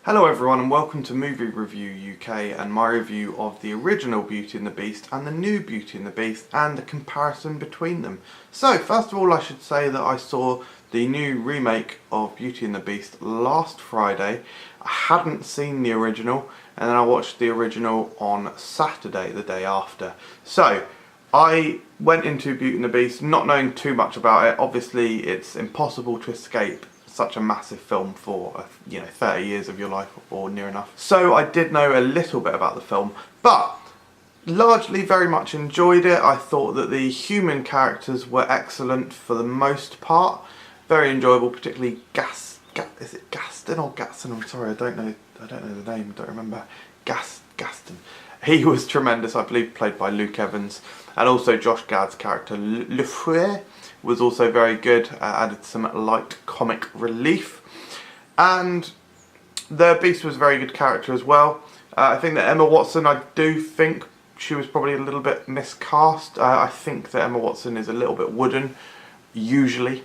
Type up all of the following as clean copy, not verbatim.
Hello everyone and welcome to Movie Review UK and my review of the original Beauty and the Beast and the new Beauty and the Beast and the comparison between them. So first of all I should say that I saw the new remake of Beauty and the Beast last Friday. I hadn't seen the original and then I watched the original on Saturday, the day after. So I went into Beauty and the Beast not knowing too much about it. Obviously it's impossible to escape such a massive film for 30 years of your life or near enough. So I did know a little bit about the film, but largely very much enjoyed it. I thought that the human characters were excellent for the most part. Very enjoyable, particularly is it Gaston or Gatson? I'm sorry, I don't know the name, don't remember. Gaston. He was tremendous, I believe played by Luke Evans, and also Josh Gad's character Le Fouet was also very good, added some light comic relief. And the Beast was a very good character as well. I think that Emma Watson, I do think she was probably a little bit miscast. I think that Emma Watson is a little bit wooden, usually.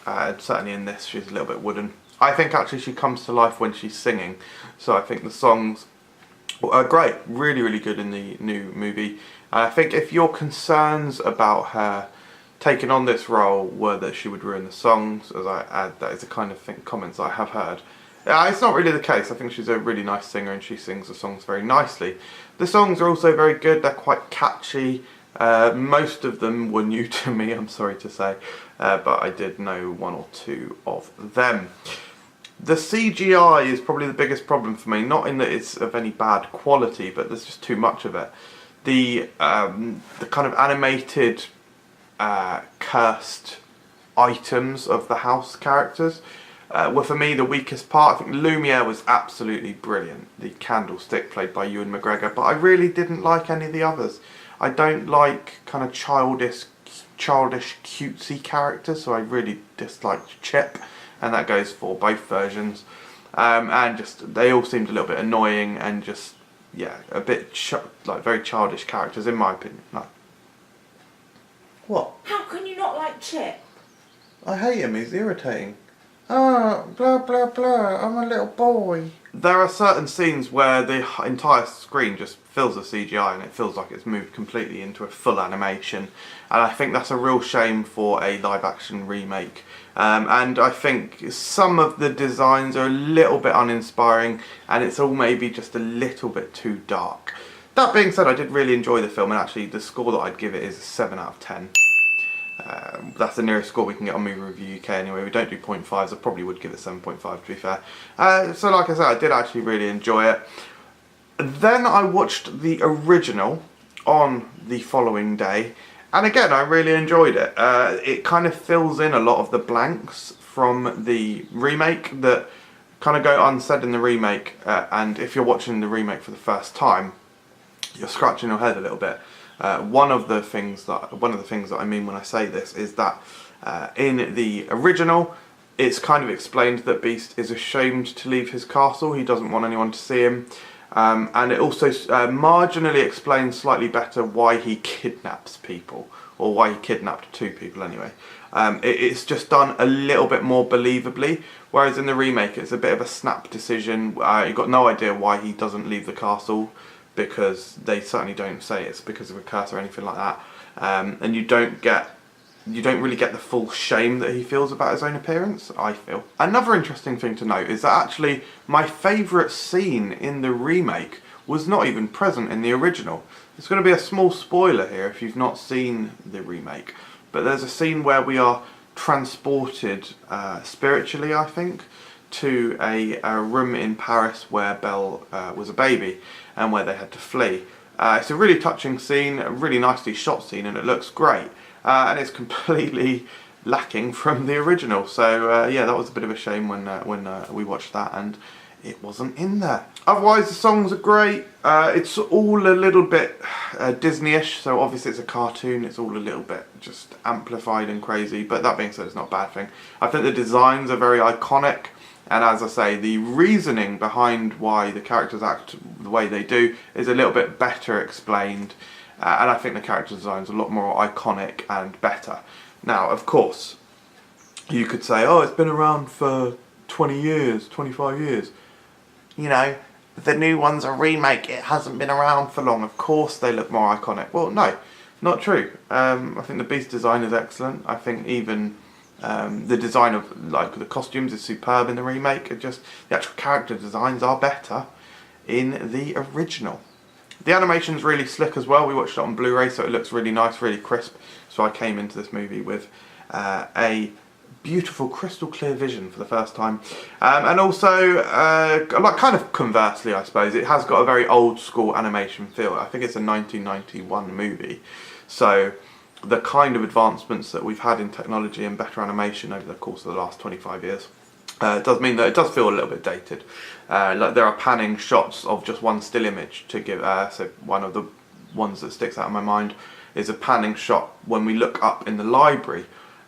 Certainly in this she's a little bit wooden. I think actually she comes to life when she's singing, so I think the songs are great, really good in the new movie. I think if your concerns about her taking on this role were that she would ruin the songs, as I add, that is the kind of comments I have heard. It's not really the case. I think she's a really nice singer and she sings the songs very nicely. The songs are also very good, they're quite catchy. Most of them were new to me, I'm sorry to say, but I did know one or two of them. The CGI is probably the biggest problem for me, not in that it's of any bad quality, but there's just too much of it. The kind of animated cursed items of the house characters were for me the weakest part. I think Lumiere was absolutely brilliant, the candlestick played by Ewan McGregor, but I really didn't like any of the others. I don't like kind of childish cutesy characters, so I really disliked Chip, and that goes for both versions. And just they all seemed a little bit annoying and just a bit like very childish characters in my opinion. What? How can you not like Chip? I hate him, he's irritating. Oh, blah blah blah, I'm a little boy. There are certain scenes where the entire screen just fills with CGI and it feels like it's moved completely into a full animation. And I think that's a real shame for a live action remake. And I think some of the designs are a little bit uninspiring and it's all maybe just a little bit too dark. That being said, I did really enjoy the film, and actually the score that I'd give it is a 7 out of 10. That's the nearest score we can get on Movie Review UK anyway. We don't do 0.5s, I probably would give it 7.5 to be fair. So like I said, I did actually really enjoy it. Then I watched the original on the following day, and again I really enjoyed it. It kind of fills in a lot of the blanks from the remake that kind of go unsaid in the remake, and if you're watching the remake for the first time, you're scratching your head a little bit. One of the things that I mean when I say this is that in the original, it's kind of explained that Beast is ashamed to leave his castle. He doesn't want anyone to see him, and it also marginally explains slightly better why he kidnaps people, or why he kidnapped two people anyway. It's just done a little bit more believably, whereas in the remake it's a bit of a snap decision. You've got no idea why he doesn't leave the castle, because they certainly don't say it's because of a curse or anything like that, and you don't really get the full shame that he feels about his own appearance, I feel. Another interesting thing to note is that actually my favourite scene in the remake was not even present in the original. It's going to be a small spoiler here if you've not seen the remake, but there's a scene where we are transported spiritually, I think, to a room in Paris where Belle was a baby and where they had to flee. It's a really touching scene, a really nicely shot scene, and it looks great. And it's completely lacking from the original. So yeah, that was a bit of a shame when we watched that and it wasn't in there. Otherwise, the songs are great. It's all a little bit Disney-ish, so obviously it's a cartoon. It's all a little bit just amplified and crazy. But that being said, it's not a bad thing. I think the designs are very iconic. And as I say, the reasoning behind why the characters act the way they do is a little bit better explained. And I think the character design is a lot more iconic and better. Now, of course, you could say, oh, it's been around for 20 years, 25 years. you know, the new one's a remake, it hasn't been around for long, of course they look more iconic. Well, no, not true. I think the Beast design is excellent. I think even the design of like the costumes is superb in the remake. It just, the actual character designs are better in the original. The animation's really slick as well. We watched it on Blu-ray, so it looks really nice, really crisp. So I came into this movie with a beautiful crystal clear vision for the first time. And also, like kind of conversely I suppose, it has got a very old school animation feel. I think it's a 1991 movie. So the kind of advancements that we've had in technology and better animation over the course of the last 25 years does mean that it does feel a little bit dated. Like there are panning shots of just one still image to give, so one of the ones that sticks out in my mind is a panning shot when we look up in the library,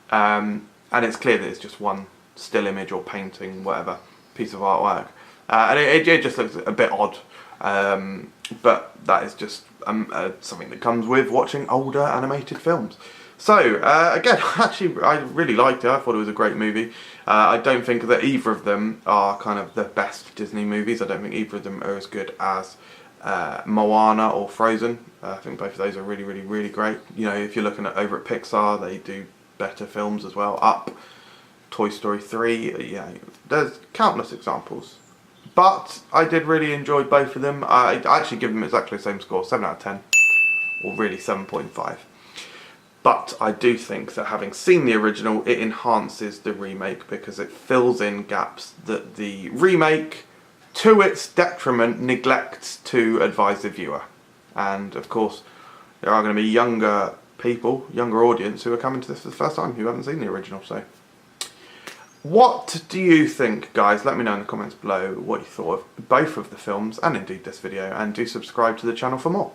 and it's clear that it's just one still image or painting, whatever, piece of artwork. And it just looks a bit odd, but that is just something that comes with watching older animated films. So, again, actually, I really liked it. I thought it was a great movie. I don't think that either of them are kind of the best Disney movies. I don't think either of them are as good as Moana or Frozen. I think both of those are really, really, really great. You know, if you're looking at over at Pixar, they do better films as well. Up, Toy Story 3, yeah, there's countless examples. But I did really enjoy both of them. I actually give them exactly the same score, 7 out of 10, or really 7.5. But I do think that having seen the original, it enhances the remake because it fills in gaps that the remake, to its detriment, neglects to advise the viewer. And of course, there are going to be younger people, younger audience, who are coming to this for the first time, who haven't seen the original. So, what do you think, guys? Let me know in the comments below what you thought of both of the films, and indeed this video, and do subscribe to the channel for more.